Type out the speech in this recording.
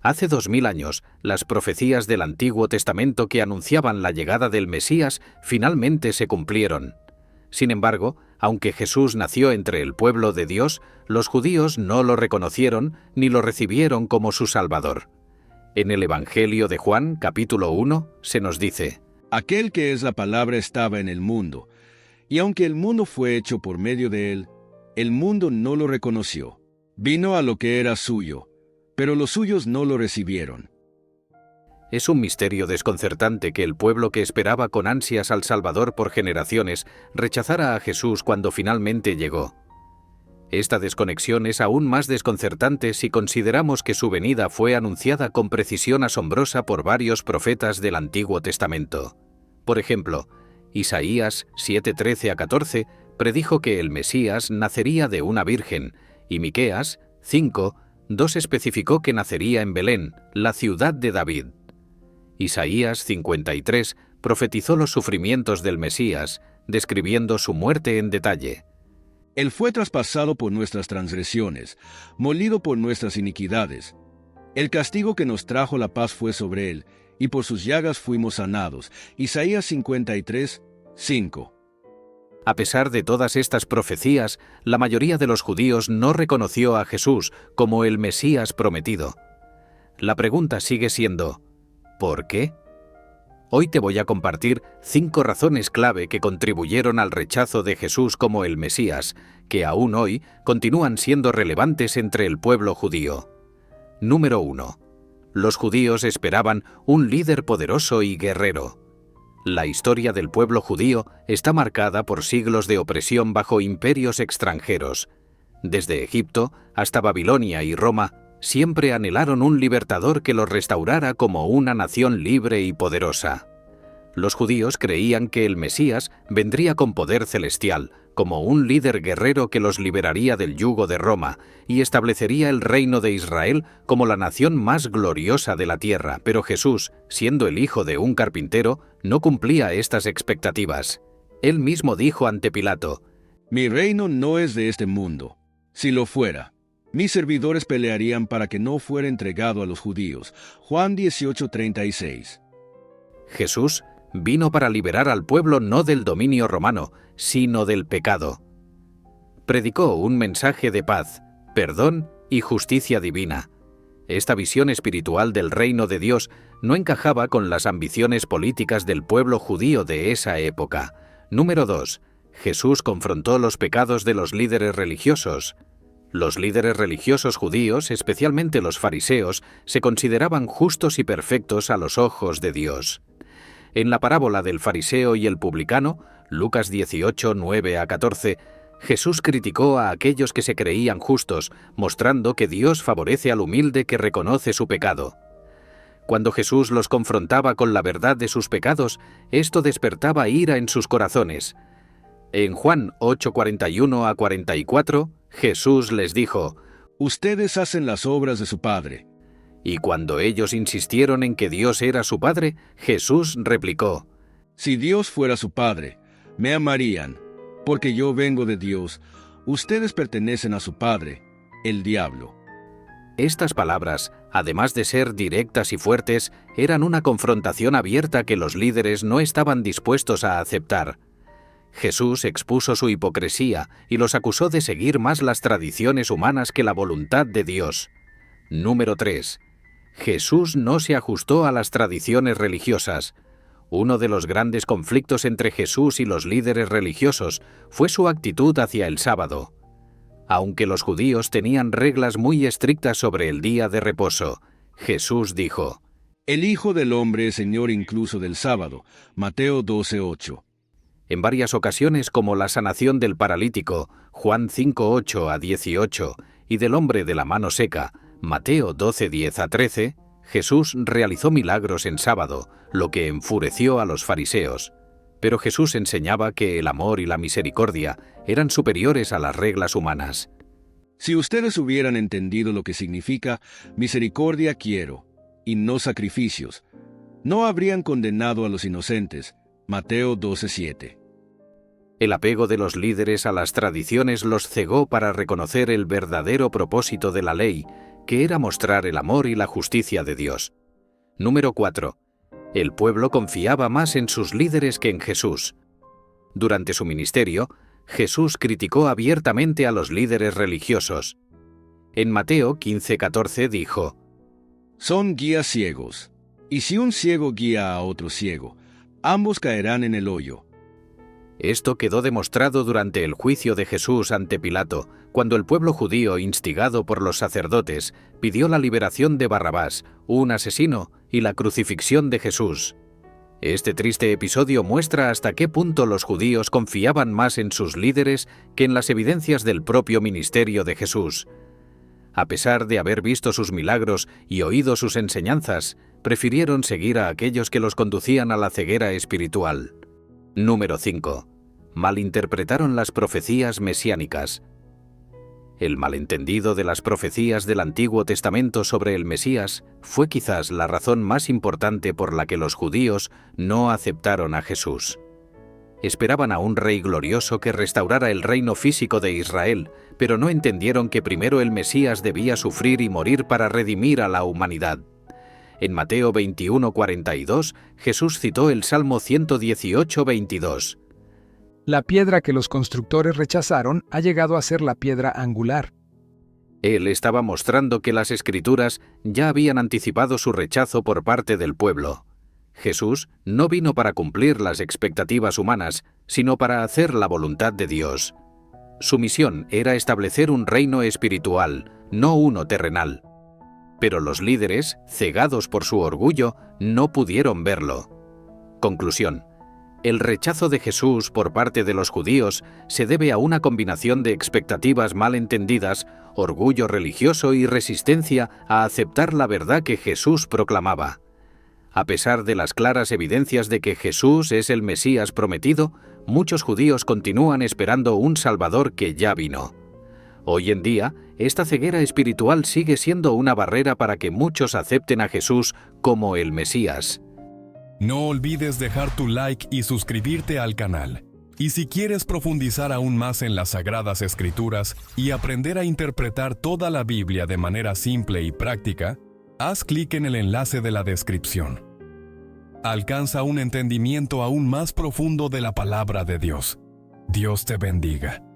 Hace 2000 años, las profecías del Antiguo Testamento que anunciaban la llegada del Mesías finalmente se cumplieron. Sin embargo, aunque Jesús nació entre el pueblo de Dios, los judíos no lo reconocieron ni lo recibieron como su Salvador. En el Evangelio de Juan, capítulo 1, se nos dice: Aquel que es la palabra estaba en el mundo, y aunque el mundo fue hecho por medio de él, el mundo no lo reconoció. Vino a lo que era suyo, pero los suyos no lo recibieron. Es un misterio desconcertante que el pueblo que esperaba con ansias al Salvador por generaciones rechazara a Jesús cuando finalmente llegó. Esta desconexión es aún más desconcertante si consideramos que su venida fue anunciada con precisión asombrosa por varios profetas del Antiguo Testamento. Por ejemplo, Isaías 7:13-14 predijo que el Mesías nacería de una virgen, y Miqueas 5:2 especificó que nacería en Belén, la ciudad de David. Isaías 53 profetizó los sufrimientos del Mesías, describiendo su muerte en detalle. Él fue traspasado por nuestras transgresiones, molido por nuestras iniquidades. El castigo que nos trajo la paz fue sobre él, y por sus llagas fuimos sanados. Isaías 53:5. A pesar de todas estas profecías, la mayoría de los judíos no reconoció a Jesús como el Mesías prometido. La pregunta sigue siendo: ¿por qué? Hoy te voy a compartir 5 razones clave que contribuyeron al rechazo de Jesús como el Mesías, que aún hoy continúan siendo relevantes entre el pueblo judío. Número 1. Los judíos esperaban un líder poderoso y guerrero. La historia del pueblo judío está marcada por siglos de opresión bajo imperios extranjeros. Desde Egipto hasta Babilonia y Roma, siempre anhelaron un libertador que los restaurara como una nación libre y poderosa. Los judíos creían que el Mesías vendría con poder celestial, como un líder guerrero que los liberaría del yugo de Roma y establecería el reino de Israel como la nación más gloriosa de la tierra. Pero Jesús, siendo el hijo de un carpintero, no cumplía estas expectativas. Él mismo dijo ante Pilato: Mi reino no es de este mundo. Si lo fuera, mis servidores pelearían para que no fuera entregado a los judíos. Juan 18:36. Jesús vino para liberar al pueblo no del dominio romano, sino del pecado. Predicó un mensaje de paz, perdón y justicia divina. Esta visión espiritual del reino de Dios no encajaba con las ambiciones políticas del pueblo judío de esa época. Número 2. Jesús confrontó los pecados de los líderes religiosos. Los líderes religiosos judíos, especialmente los fariseos, se consideraban justos y perfectos a los ojos de Dios. En la parábola del fariseo y el publicano, Lucas 18:9-14, Jesús criticó a aquellos que se creían justos, mostrando que Dios favorece al humilde que reconoce su pecado. Cuando Jesús los confrontaba con la verdad de sus pecados, esto despertaba ira en sus corazones. En Juan 8:41-44, Jesús les dijo: Ustedes hacen las obras de su padre. Y cuando ellos insistieron en que Dios era su Padre, Jesús replicó: Si Dios fuera su Padre, me amarían, porque yo vengo de Dios. Ustedes pertenecen a su padre, el diablo. Estas palabras, además de ser directas y fuertes, eran una confrontación abierta que los líderes no estaban dispuestos a aceptar. Jesús expuso su hipocresía y los acusó de seguir más las tradiciones humanas que la voluntad de Dios. Número 3. Jesús no se ajustó a las tradiciones religiosas. Uno de los grandes conflictos entre Jesús y los líderes religiosos fue su actitud hacia el sábado. Aunque los judíos tenían reglas muy estrictas sobre el día de reposo, Jesús dijo: El Hijo del Hombre es Señor incluso del sábado. Mateo 12:8. En varias ocasiones, como la sanación del paralítico, Juan 5:8-18, y del hombre de la mano seca, Mateo 12:10-13, Jesús realizó milagros en sábado, lo que enfureció a los fariseos. Pero Jesús enseñaba que el amor y la misericordia eran superiores a las reglas humanas. Si ustedes hubieran entendido lo que significa misericordia quiero, y no sacrificios, no habrían condenado a los inocentes. Mateo 12:7. El apego de los líderes a las tradiciones los cegó para reconocer el verdadero propósito de la ley, que era mostrar el amor y la justicia de Dios. Número 4. El pueblo confiaba más en sus líderes que en Jesús. Durante su ministerio, Jesús criticó abiertamente a los líderes religiosos. En Mateo 15:14 dijo: Son guías ciegos, y si un ciego guía a otro ciego, ambos caerán en el hoyo. Esto quedó demostrado durante el juicio de Jesús ante Pilato, cuando el pueblo judío, instigado por los sacerdotes, pidió la liberación de Barrabás, un asesino, y la crucifixión de Jesús. Este triste episodio muestra hasta qué punto los judíos confiaban más en sus líderes que en las evidencias del propio ministerio de Jesús. A pesar de haber visto sus milagros y oído sus enseñanzas, prefirieron seguir a aquellos que los conducían a la ceguera espiritual. Número 5. Malinterpretaron las profecías mesiánicas. El malentendido de las profecías del Antiguo Testamento sobre el Mesías fue quizás la razón más importante por la que los judíos no aceptaron a Jesús. Esperaban a un rey glorioso que restaurara el reino físico de Israel, pero no entendieron que primero el Mesías debía sufrir y morir para redimir a la humanidad. En Mateo 21:42, Jesús citó el Salmo 118:22. La piedra que los constructores rechazaron ha llegado a ser la piedra angular. Él estaba mostrando que las Escrituras ya habían anticipado su rechazo por parte del pueblo. Jesús no vino para cumplir las expectativas humanas, sino para hacer la voluntad de Dios. Su misión era establecer un reino espiritual, no uno terrenal. Pero los líderes, cegados por su orgullo, no pudieron verlo. Conclusión. El rechazo de Jesús por parte de los judíos se debe a una combinación de expectativas mal entendidas, orgullo religioso y resistencia a aceptar la verdad que Jesús proclamaba. A pesar de las claras evidencias de que Jesús es el Mesías prometido, muchos judíos continúan esperando un Salvador que ya vino. Hoy en día, esta ceguera espiritual sigue siendo una barrera para que muchos acepten a Jesús como el Mesías. No olvides dejar tu like y suscribirte al canal. Y si quieres profundizar aún más en las Sagradas Escrituras y aprender a interpretar toda la Biblia de manera simple y práctica, haz clic en el enlace de la descripción. Alcanza un entendimiento aún más profundo de la palabra de Dios. Dios te bendiga.